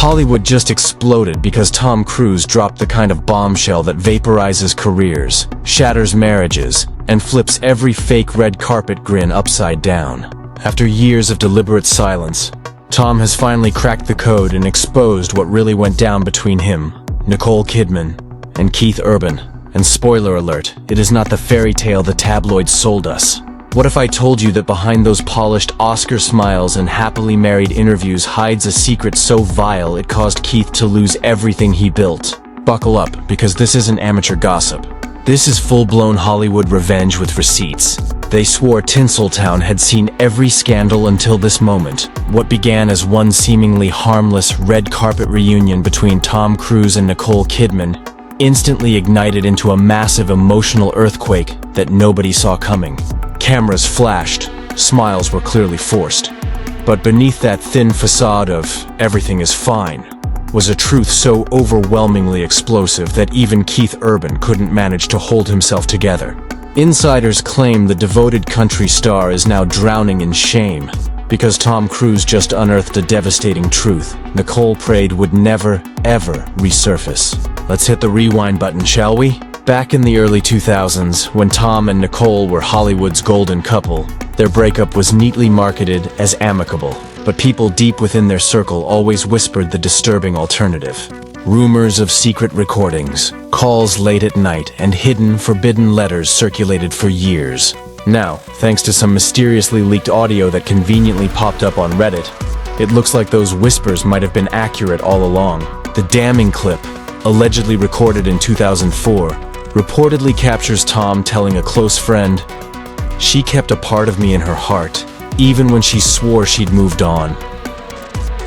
Hollywood just exploded because Tom Cruise dropped the kind of bombshell that vaporizes careers, shatters marriages, and flips every fake red carpet grin upside down. After years of deliberate silence, Tom has finally cracked the code and exposed what really went down between him, Nicole Kidman, and Keith Urban. And spoiler alert, it is not the fairy tale the tabloids sold us. What if I told you that behind those polished Oscar smiles and happily married interviews hides a secret so vile it caused Keith to lose everything he built? Buckle up, because this isn't amateur gossip. This is full-blown Hollywood revenge with receipts. They swore Tinseltown had seen every scandal until this moment. What began as one seemingly harmless red carpet reunion between Tom Cruise and Nicole Kidman instantly ignited into a massive emotional earthquake that nobody saw coming. Cameras flashed, smiles were clearly forced. But beneath that thin facade of "everything is fine" was a truth so overwhelmingly explosive that even Keith Urban couldn't manage to hold himself together. Insiders claim the devoted country star is now drowning in shame because Tom Cruise just unearthed a devastating truth Nicole prayed would never, ever resurface. Let's hit the rewind button, shall we? Back in the early 2000s, when Tom and Nicole were Hollywood's golden couple, their breakup was neatly marketed as amicable. But people deep within their circle always whispered the disturbing alternative. Rumors of secret recordings, calls late at night, and hidden, forbidden letters circulated for years. Now, thanks to some mysteriously leaked audio that conveniently popped up on Reddit, it looks like those whispers might have been accurate all along. The damning clip, allegedly recorded in 2004, reportedly captures Tom telling a close friend, "She kept a part of me in her heart, even when she swore she'd moved on."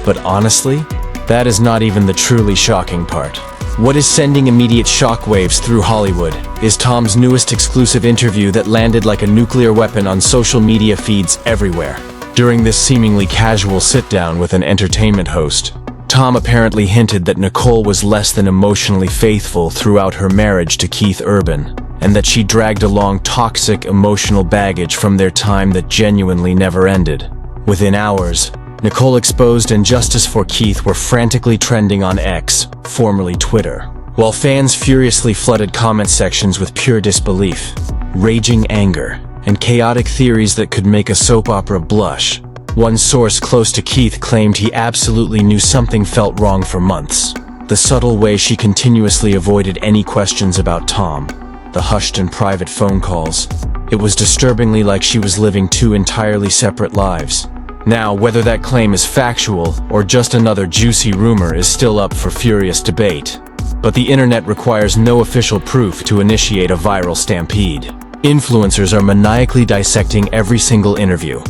But honestly, that is not even the truly shocking part. What is sending immediate shockwaves through Hollywood is Tom's newest exclusive interview that landed like a nuclear weapon on social media feeds everywhere. During this seemingly casual sit-down with an entertainment host, Tom apparently hinted that Nicole was less than emotionally faithful throughout her marriage to Keith Urban, and that she dragged along toxic emotional baggage from their time that genuinely never ended. Within hours, Nicole exposed and justice for Keith were frantically trending on X, formerly Twitter, while fans furiously flooded comment sections with pure disbelief, raging anger, and chaotic theories that could make a soap opera blush. One source close to Keith claimed he absolutely knew something felt wrong for months. The subtle way she continuously avoided any questions about Tom, the hushed and private phone calls. It was disturbingly like she was living two entirely separate lives. Now, whether that claim is factual or just another juicy rumor is still up for furious debate. But the internet requires no official proof to initiate a viral stampede. Influencers are maniacally dissecting every single interview,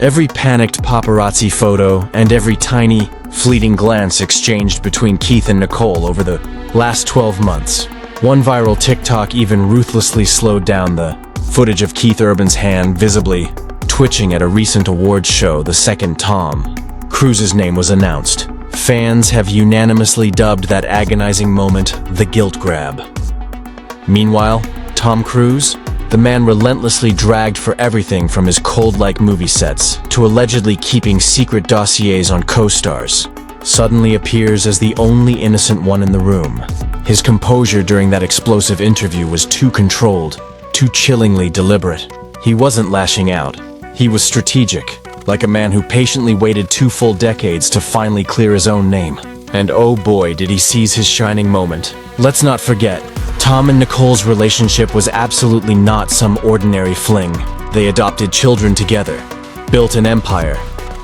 every panicked paparazzi photo, and every tiny, fleeting glance exchanged between Keith and Nicole over the last 12 months. One viral TikTok even ruthlessly slowed down the footage of Keith Urban's hand visibly twitching at a recent awards show the second Tom Cruise's name was announced. Fans have unanimously dubbed that agonizing moment the guilt grab. Meanwhile, Tom Cruise, the man relentlessly dragged for everything from his cold-like movie sets to allegedly keeping secret dossiers on co-stars, suddenly appears as the only innocent one in the room. His composure during that explosive interview was too controlled, too chillingly deliberate. He wasn't lashing out. He was strategic, like a man who patiently waited 2 full decades to finally clear his own name. And oh boy, did he seize his shining moment. Let's not forget, Tom and Nicole's relationship was absolutely not some ordinary fling. They adopted children together, built an empire,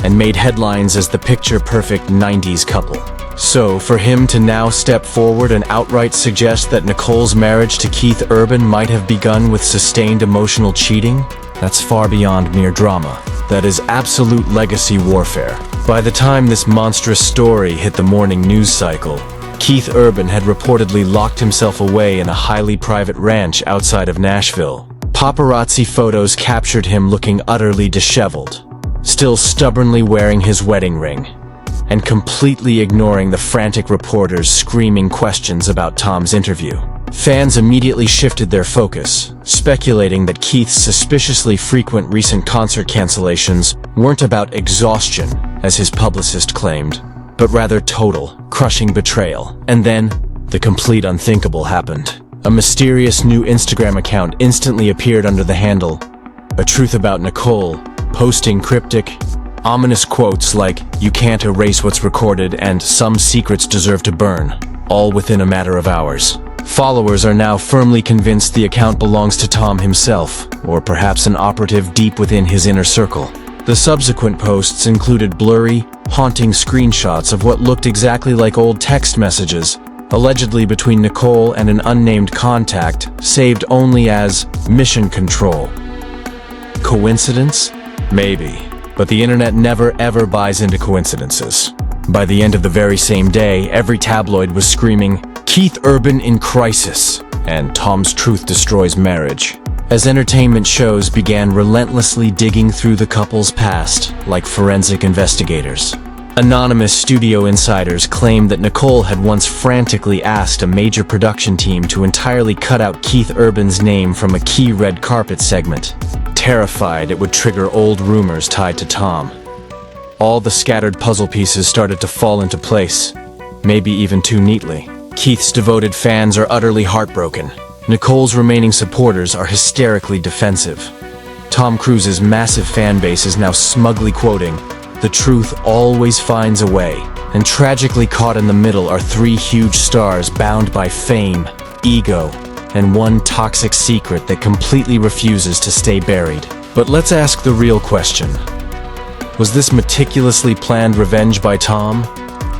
and made headlines as the picture-perfect 90s couple. So, for him to now step forward and outright suggest that Nicole's marriage to Keith Urban might have begun with sustained emotional cheating, that's far beyond mere drama. That is absolute legacy warfare. By the time this monstrous story hit the morning news cycle, Keith Urban had reportedly locked himself away in a highly private ranch outside of Nashville. Paparazzi photos captured him looking utterly disheveled, still stubbornly wearing his wedding ring, and completely ignoring the frantic reporters screaming questions about Tom's interview. Fans immediately shifted their focus, speculating that Keith's suspiciously frequent recent concert cancellations weren't about exhaustion, as his publicist claimed, but rather total, crushing betrayal. And then, the complete unthinkable happened. A mysterious new Instagram account instantly appeared under the handle, A Truth About Nicole, posting cryptic, ominous quotes like, "You can't erase what's recorded," and "Some secrets deserve to burn," all within a matter of hours. Followers are now firmly convinced the account belongs to Tom himself, or perhaps an operative deep within his inner circle. The subsequent posts included blurry, haunting screenshots of what looked exactly like old text messages, allegedly between Nicole and an unnamed contact, saved only as Mission Control. Coincidence? Maybe. But the internet never ever buys into coincidences. By the end of the very same day, every tabloid was screaming, "Keith Urban in crisis," and "Tom's truth destroys marriage," as entertainment shows began relentlessly digging through the couple's past like forensic investigators. Anonymous studio insiders claimed that Nicole had once frantically asked a major production team to entirely cut out Keith Urban's name from a key red carpet segment, terrified it would trigger old rumors tied to Tom. All the scattered puzzle pieces started to fall into place, maybe even too neatly. Keith's devoted fans are utterly heartbroken. Nicole's remaining supporters are hysterically defensive. Tom Cruise's massive fan base is now smugly quoting, "The truth always finds a way." And tragically caught in the middle are three huge stars bound by fame, ego, and one toxic secret that completely refuses to stay buried. But let's ask the real question. Was this meticulously planned revenge by Tom?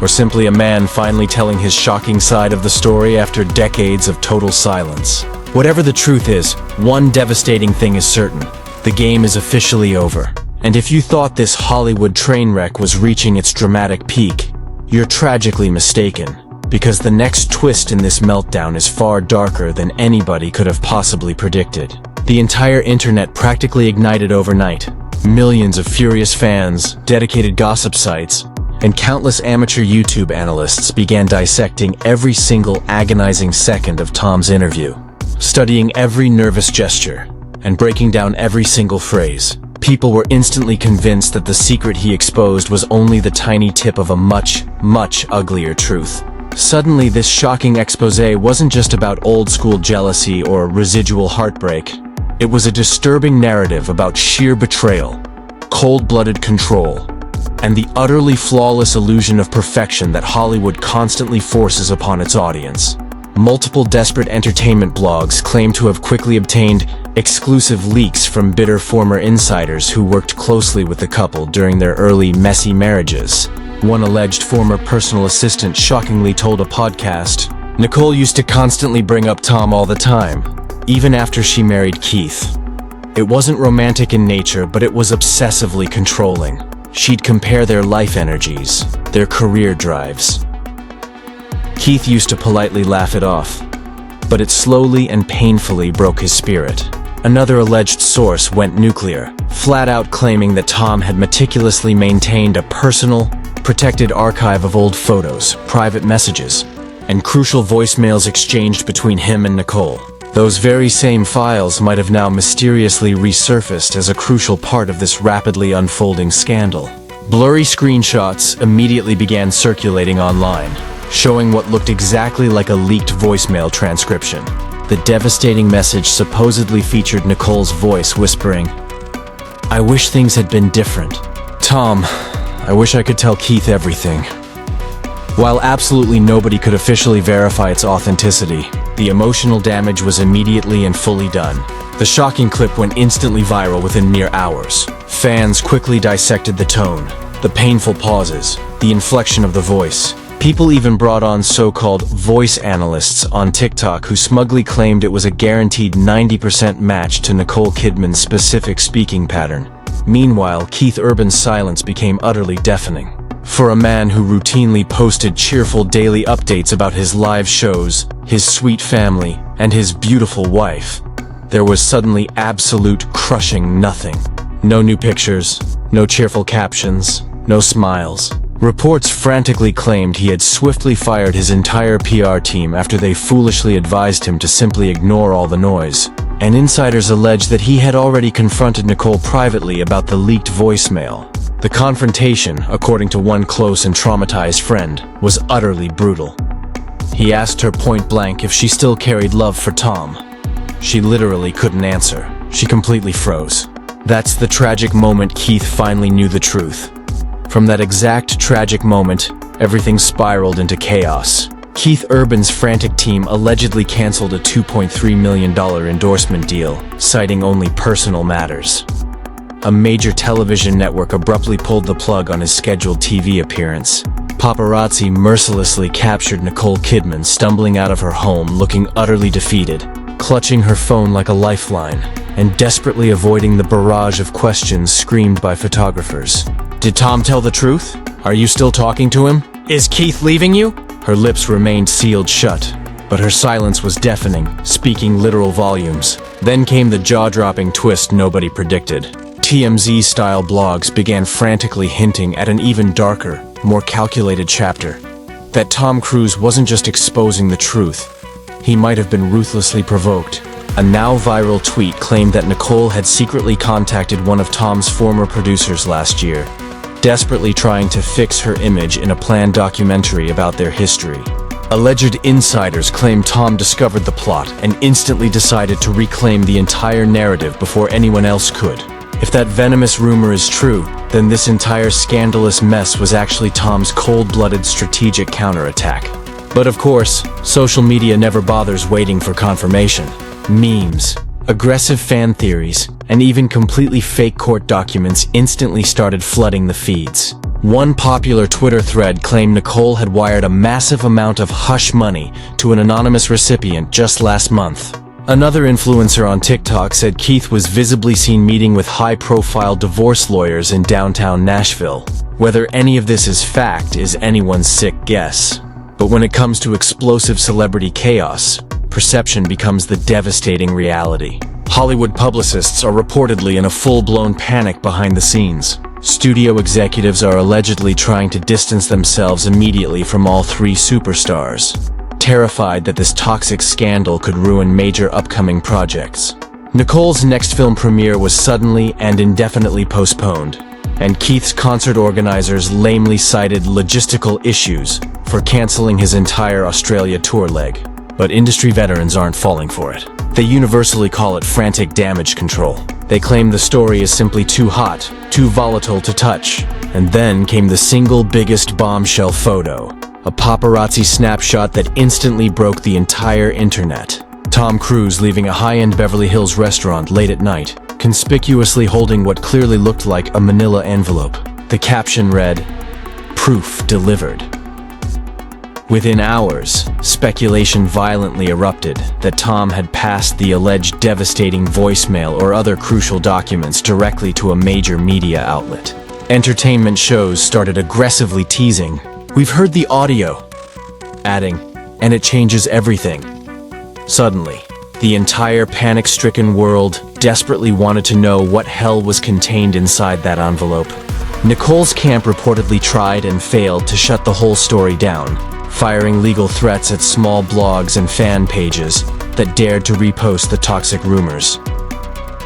Or simply a man finally telling his shocking side of the story after decades of total silence? Whatever the truth is, one devastating thing is certain. The game is officially over. And if you thought this Hollywood train wreck was reaching its dramatic peak, you're tragically mistaken. Because the next twist in this meltdown is far darker than anybody could have possibly predicted. The entire internet practically ignited overnight. Millions of furious fans, dedicated gossip sites, and countless amateur YouTube analysts began dissecting every single agonizing second of Tom's interview, studying every nervous gesture, and breaking down every single phrase. People were instantly convinced that the secret he exposed was only the tiny tip of a much, much uglier truth. Suddenly, this shocking expose wasn't just about old-school jealousy or residual heartbreak. It was a disturbing narrative about sheer betrayal, cold-blooded control, and the utterly flawless illusion of perfection that Hollywood constantly forces upon its audience. Multiple desperate entertainment blogs claim to have quickly obtained exclusive leaks from bitter former insiders who worked closely with the couple during their early messy marriages. One alleged former personal assistant shockingly told a podcast, "Nicole used to constantly bring up Tom all the time, even after she married Keith. It wasn't romantic in nature, but it was obsessively controlling. She'd compare their life energies, their career drives." Keith used to politely laugh it off, but it slowly and painfully broke his spirit. Another alleged source went nuclear, flat out claiming that Tom had meticulously maintained a personal, protected archive of old photos, private messages, and crucial voicemails exchanged between him and Nicole. Those very same files might have now mysteriously resurfaced as a crucial part of this rapidly unfolding scandal. Blurry screenshots immediately began circulating online, showing what looked exactly like a leaked voicemail transcription. The devastating message supposedly featured Nicole's voice whispering, "I wish things had been different. Tom, I wish I could tell Keith everything." While absolutely nobody could officially verify its authenticity, the emotional damage was immediately and fully done. The shocking clip went instantly viral within mere hours. Fans quickly dissected the tone, the painful pauses, the inflection of the voice. People even brought on so-called voice analysts on TikTok who smugly claimed it was a guaranteed 90% match to Nicole Kidman's specific speaking pattern. Meanwhile, Keith Urban's silence became utterly deafening. For a man who routinely posted cheerful daily updates about his live shows, his sweet family, and his beautiful wife, there was suddenly absolute crushing nothing. No new pictures, no cheerful captions, no smiles. Reports frantically claimed he had swiftly fired his entire PR team after they foolishly advised him to simply ignore all the noise. And insiders allege that he had already confronted Nicole privately about the leaked voicemail. The confrontation, according to one close and traumatized friend, was utterly brutal. He asked her point blank if she still carried love for Tom. She literally couldn't answer. She completely froze. That's the tragic moment Keith finally knew the truth. From that exact tragic moment, everything spiraled into chaos. Keith Urban's frantic team allegedly canceled a $2.3 million endorsement deal, citing only personal matters. A major television network abruptly pulled the plug on his scheduled TV appearance. Paparazzi mercilessly captured Nicole Kidman stumbling out of her home looking utterly defeated, clutching her phone like a lifeline, and desperately avoiding the barrage of questions screamed by photographers. Did Tom tell the truth? Are you still talking to him? Is Keith leaving you? Her lips remained sealed shut, but her silence was deafening, speaking literal volumes. Then came the jaw-dropping twist nobody predicted. TMZ-style blogs began frantically hinting at an even darker, more calculated chapter. That Tom Cruise wasn't just exposing the truth. He might have been ruthlessly provoked. A now viral tweet claimed that Nicole had secretly contacted one of Tom's former producers last year, desperately trying to fix her image in a planned documentary about their history. Alleged insiders claim Tom discovered the plot and instantly decided to reclaim the entire narrative before anyone else could. If that venomous rumor is true, then this entire scandalous mess was actually Tom's cold-blooded strategic counterattack. But of course, social media never bothers waiting for confirmation. Memes, aggressive fan theories, and even completely fake court documents instantly started flooding the feeds. One popular Twitter thread claimed Nicole had wired a massive amount of hush money to an anonymous recipient just last month. Another influencer on TikTok said Keith was visibly seen meeting with high-profile divorce lawyers in downtown Nashville. Whether any of this is fact is anyone's sick guess. But when it comes to explosive celebrity chaos, perception becomes the devastating reality. Hollywood publicists are reportedly in a full-blown panic behind the scenes. Studio executives are allegedly trying to distance themselves immediately from all three superstars, terrified that this toxic scandal could ruin major upcoming projects. Nicole's next film premiere was suddenly and indefinitely postponed, and Keith's concert organizers lamely cited logistical issues for canceling his entire Australia tour leg. But industry veterans aren't falling for it. They universally call it frantic damage control. They claim the story is simply too hot, too volatile to touch. And then came the single biggest bombshell photo, a paparazzi snapshot that instantly broke the entire internet. Tom Cruise leaving a high-end Beverly Hills restaurant late at night, conspicuously holding what clearly looked like a manila envelope. The caption read, "Proof delivered." Within hours, speculation violently erupted that Tom had passed the alleged devastating voicemail or other crucial documents directly to a major media outlet. Entertainment shows started aggressively teasing, "We've heard the audio," adding, "and it changes everything." Suddenly, the entire panic-stricken world desperately wanted to know what hell was contained inside that envelope. Nicole's camp reportedly tried and failed to shut the whole story down, firing legal threats at small blogs and fan pages that dared to repost the toxic rumors.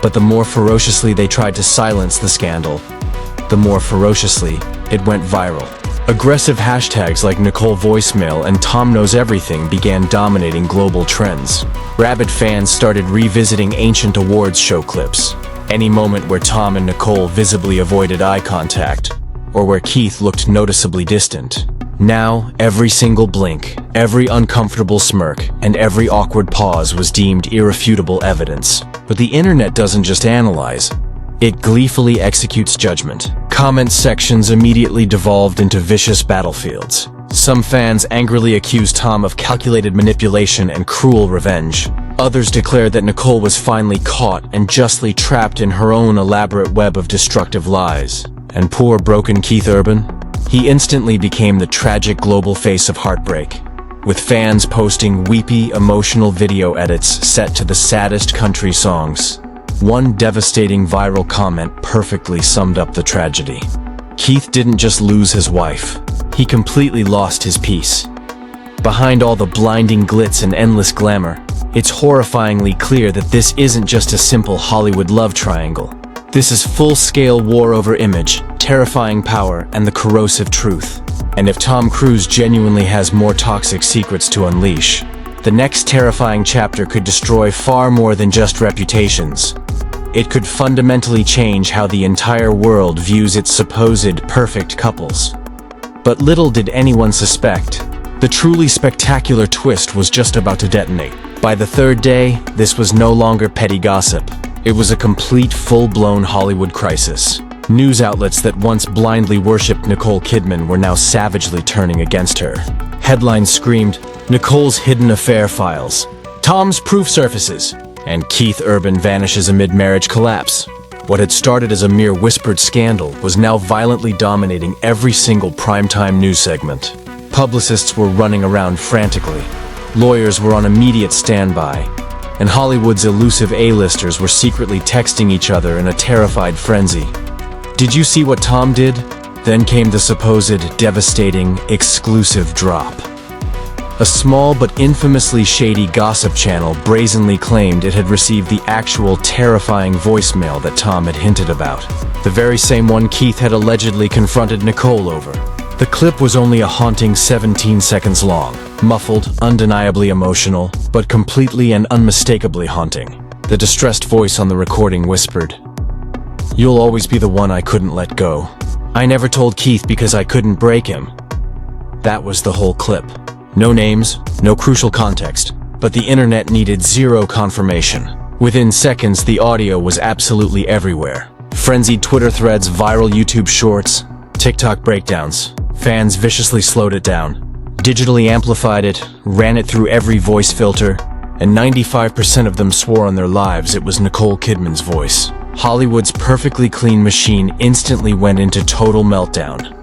But the more ferociously they tried to silence the scandal, the more ferociously it went viral. Aggressive hashtags like Nicole voicemail and Tom knows everything began dominating global trends. Rabid fans started revisiting ancient awards show clips, any moment where Tom and Nicole visibly avoided eye contact, or where Keith looked noticeably distant. Now, every single blink, every uncomfortable smirk, and every awkward pause was deemed irrefutable evidence. But the internet doesn't just analyze, it gleefully executes judgment. Comment sections immediately devolved into vicious battlefields. Some fans angrily accused Tom of calculated manipulation and cruel revenge. Others declared that Nicole was finally caught and justly trapped in her own elaborate web of destructive lies. And poor broken Keith Urban? He instantly became the tragic global face of heartbreak, with fans posting weepy, emotional video edits set to the saddest country songs. One devastating viral comment perfectly summed up the tragedy. Keith didn't just lose his wife, he completely lost his peace. Behind all the blinding glitz and endless glamour, it's horrifyingly clear that this isn't just a simple Hollywood love triangle. This is full-scale war over image, terrifying power, and the corrosive truth. And if Tom Cruise genuinely has more toxic secrets to unleash, the next terrifying chapter could destroy far more than just reputations. It could fundamentally change how the entire world views its supposed perfect couples. But little did anyone suspect, the truly spectacular twist was just about to detonate. By the third day, this was no longer petty gossip. It was a complete, full-blown Hollywood crisis. News outlets that once blindly worshipped Nicole Kidman were now savagely turning against her. Headlines screamed, "Nicole's hidden affair files," "Tom's proof surfaces," and "Keith Urban vanishes amid marriage collapse." What had started as a mere whispered scandal was now violently dominating every single primetime news segment. Publicists were running around frantically. Lawyers were on immediate standby. And Hollywood's elusive A-listers were secretly texting each other in a terrified frenzy. Did you see what Tom did? Then came the supposed devastating, exclusive drop. A small but infamously shady gossip channel brazenly claimed it had received the actual terrifying voicemail that Tom had hinted about. The very same one Keith had allegedly confronted Nicole over. The clip was only a haunting 17 seconds long, muffled, undeniably emotional, but completely and unmistakably haunting. The distressed voice on the recording whispered, "You'll always be the one I couldn't let go. I never told Keith because I couldn't break him." That was the whole clip. No names, no crucial context, but the internet needed zero confirmation. Within seconds, the audio was absolutely everywhere. Frenzied Twitter threads, viral YouTube shorts, TikTok breakdowns. Fans viciously slowed it down, digitally amplified it, ran it through every voice filter, and 95% of them swore on their lives it was Nicole Kidman's voice. Hollywood's perfectly clean machine instantly went into total meltdown.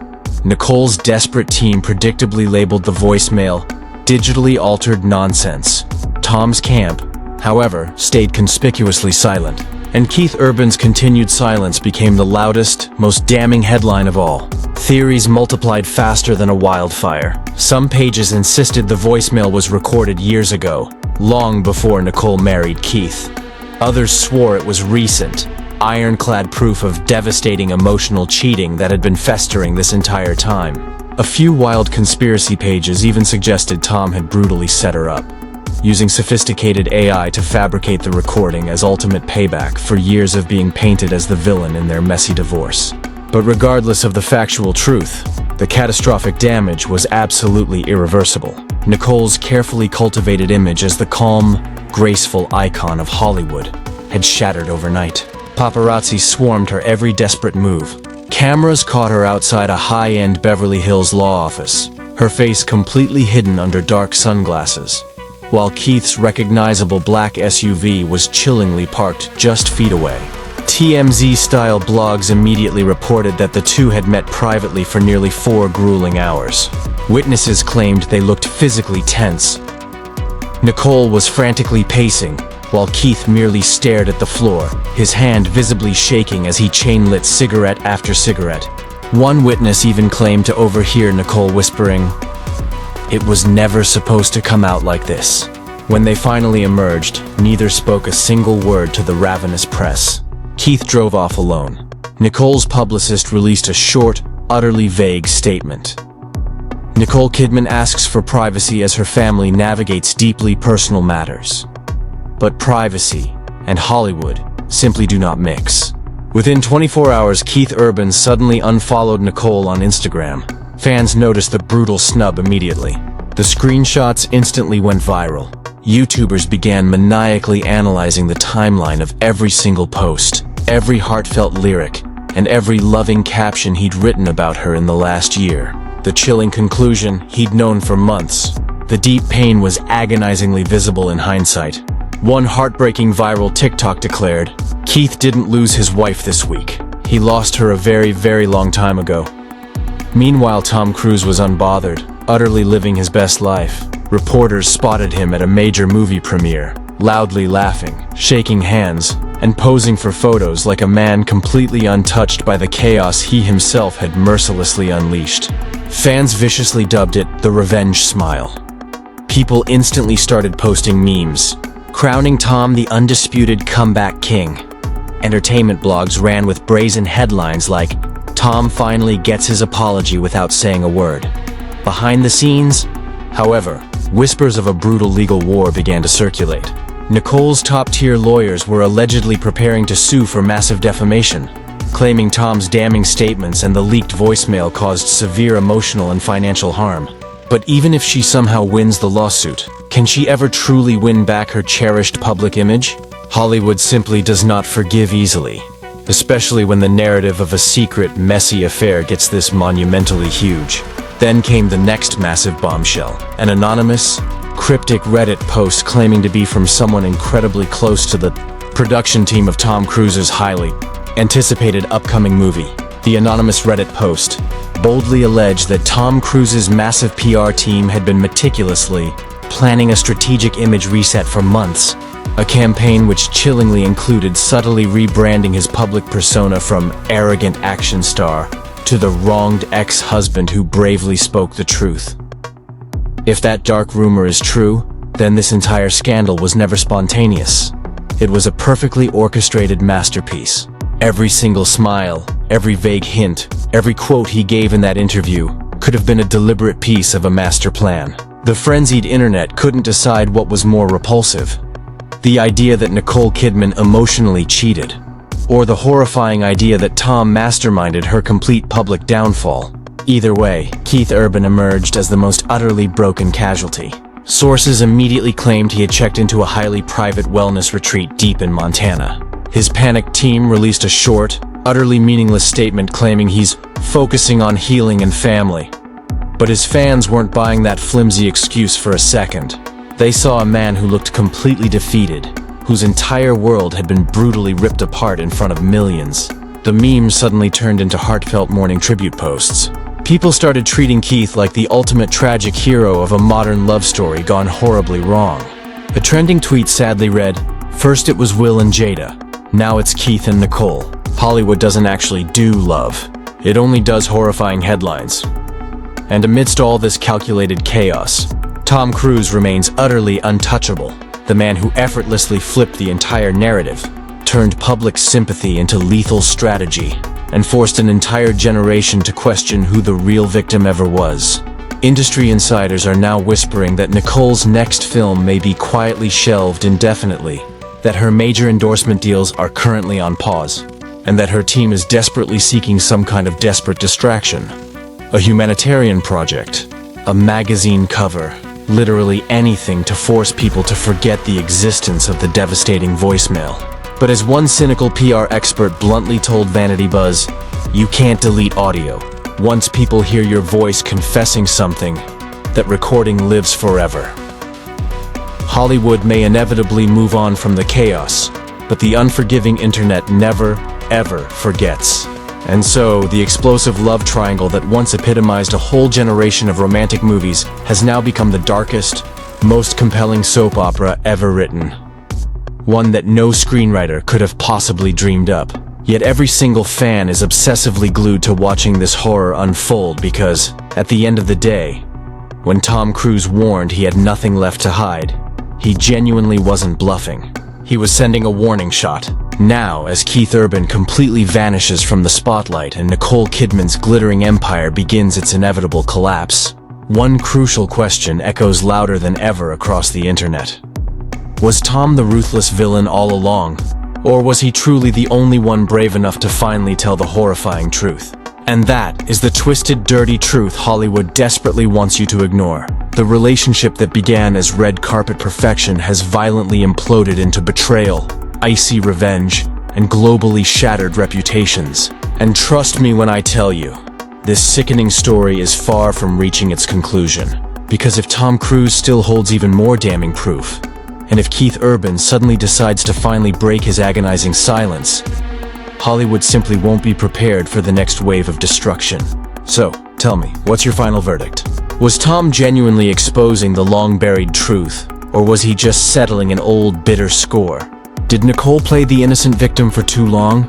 Nicole's desperate team predictably labeled the voicemail digitally altered nonsense. Tom's camp, however, stayed conspicuously silent, and Keith Urban's continued silence became the loudest, most damning headline of all. Theories multiplied faster than a wildfire. Some pages insisted the voicemail was recorded years ago, long before Nicole married Keith. Others swore it was recent, ironclad proof of devastating emotional cheating that had been festering this entire time. A few wild conspiracy pages even suggested Tom had brutally set her up, using sophisticated AI to fabricate the recording as ultimate payback for years of being painted as the villain in their messy divorce. But regardless of the factual truth, the catastrophic damage was absolutely irreversible. Nicole's carefully cultivated image as the calm, graceful icon of Hollywood had shattered overnight. Paparazzi swarmed her every desperate move. Cameras caught her outside a high-end Beverly Hills law office, her face completely hidden under dark sunglasses, while Keith's recognizable black SUV was chillingly parked just feet away. TMZ-style blogs immediately reported that the two had met privately for nearly 4 grueling hours. Witnesses claimed they looked physically tense. Nicole was frantically pacing, while Keith merely stared at the floor, his hand visibly shaking as he chain-lit cigarette after cigarette. One witness even claimed to overhear Nicole whispering, "It was never supposed to come out like this." When they finally emerged, neither spoke a single word to the ravenous press. Keith drove off alone. Nicole's publicist released a short, utterly vague statement. Nicole Kidman asks for privacy as her family navigates deeply personal matters. But privacy and Hollywood simply do not mix. Within 24 hours, Keith Urban suddenly unfollowed Nicole on Instagram. Fans noticed the brutal snub immediately. The screenshots instantly went viral. YouTubers began maniacally analyzing the timeline of every single post, every heartfelt lyric, and every loving caption he'd written about her in the last year. The chilling conclusion he'd known for months. The deep pain was agonizingly visible in hindsight. One heartbreaking viral TikTok declared, "Keith didn't lose his wife this week. He lost her a very, very long time ago." Meanwhile, Tom Cruise was unbothered, utterly living his best life. Reporters spotted him at a major movie premiere, loudly laughing, shaking hands, and posing for photos like a man completely untouched by the chaos he himself had mercilessly unleashed. Fans viciously dubbed it the revenge smile. People instantly started posting memes, crowning Tom the undisputed comeback king. Entertainment blogs ran with brazen headlines like, Tom finally gets his apology without saying a word. Behind the scenes, however, whispers of a brutal legal war began to circulate. Nicole's top-tier lawyers were allegedly preparing to sue for massive defamation, claiming Tom's damning statements and the leaked voicemail caused severe emotional and financial harm. But even if she somehow wins the lawsuit, can she ever truly win back her cherished public image? Hollywood simply does not forgive easily, especially when the narrative of a secret, messy affair gets this monumentally huge. Then came the next massive bombshell, an anonymous, cryptic Reddit post claiming to be from someone incredibly close to the production team of Tom Cruise's highly anticipated upcoming movie. The anonymous Reddit post boldly alleged that Tom Cruise's massive PR team had been meticulously planning a strategic image reset for months, a campaign which chillingly included subtly rebranding his public persona from arrogant action star to the wronged ex-husband who bravely spoke the truth. If that dark rumor is true, then this entire scandal was never spontaneous. It was a perfectly orchestrated masterpiece. Every single smile, every vague hint, every quote he gave in that interview could have been a deliberate piece of a master plan. The frenzied internet couldn't decide what was more repulsive: the idea that Nicole Kidman emotionally cheated, or the horrifying idea that Tom masterminded her complete public downfall. Either way, Keith Urban emerged as the most utterly broken casualty. Sources immediately claimed he had checked into a highly private wellness retreat deep in Montana. His panicked team released a short, utterly meaningless statement claiming he's focusing on healing and family. But his fans weren't buying that flimsy excuse for a second. They saw a man who looked completely defeated, whose entire world had been brutally ripped apart in front of millions. The memes suddenly turned into heartfelt mourning tribute posts. People started treating Keith like the ultimate tragic hero of a modern love story gone horribly wrong. A trending tweet sadly read, "First it was Will and Jada, now it's Keith and Nicole. Hollywood doesn't actually do love. It only does horrifying headlines." And amidst all this calculated chaos, Tom Cruise remains utterly untouchable. The man who effortlessly flipped the entire narrative, turned public sympathy into lethal strategy, and forced an entire generation to question who the real victim ever was. Industry insiders are now whispering that Nicole's next film may be quietly shelved indefinitely, that her major endorsement deals are currently on pause, and that her team is desperately seeking some kind of desperate distraction. A humanitarian project, a magazine cover, literally anything to force people to forget the existence of the devastating voicemail. But as one cynical PR expert bluntly told Vanity Buzz, "You can't delete audio. Once people hear your voice confessing something, that recording lives forever." Hollywood may inevitably move on from the chaos, but the unforgiving internet never, ever forgets. And so, the explosive love triangle that once epitomized a whole generation of romantic movies has now become the darkest, most compelling soap opera ever written. One that no screenwriter could have possibly dreamed up. Yet every single fan is obsessively glued to watching this horror unfold because, at the end of the day, when Tom Cruise warned he had nothing left to hide, he genuinely wasn't bluffing. He was sending a warning shot. Now, as Keith Urban completely vanishes from the spotlight and Nicole Kidman's glittering empire begins its inevitable collapse, one crucial question echoes louder than ever across the internet. Was Tom the ruthless villain all along? Or was he truly the only one brave enough to finally tell the horrifying truth? And that is the twisted, dirty truth Hollywood desperately wants you to ignore. The relationship that began as red carpet perfection has violently imploded into betrayal, icy revenge, and globally shattered reputations. And trust me when I tell you, this sickening story is far from reaching its conclusion. Because if Tom Cruise still holds even more damning proof, and if Keith Urban suddenly decides to finally break his agonizing silence, Hollywood simply won't be prepared for the next wave of destruction. So, tell me, what's your final verdict? Was Tom genuinely exposing the long-buried truth, or was he just settling an old, bitter score? Did Nicole play the innocent victim for too long?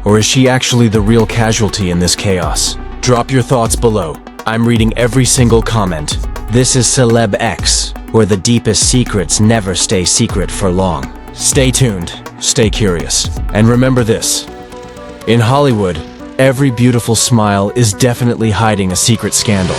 Or is she actually the real casualty in this chaos? Drop your thoughts below. I'm reading every single comment. This is Celeb X, where the deepest secrets never stay secret for long. Stay tuned, stay curious, and remember this. In Hollywood, Every beautiful smile is definitely hiding a secret scandal.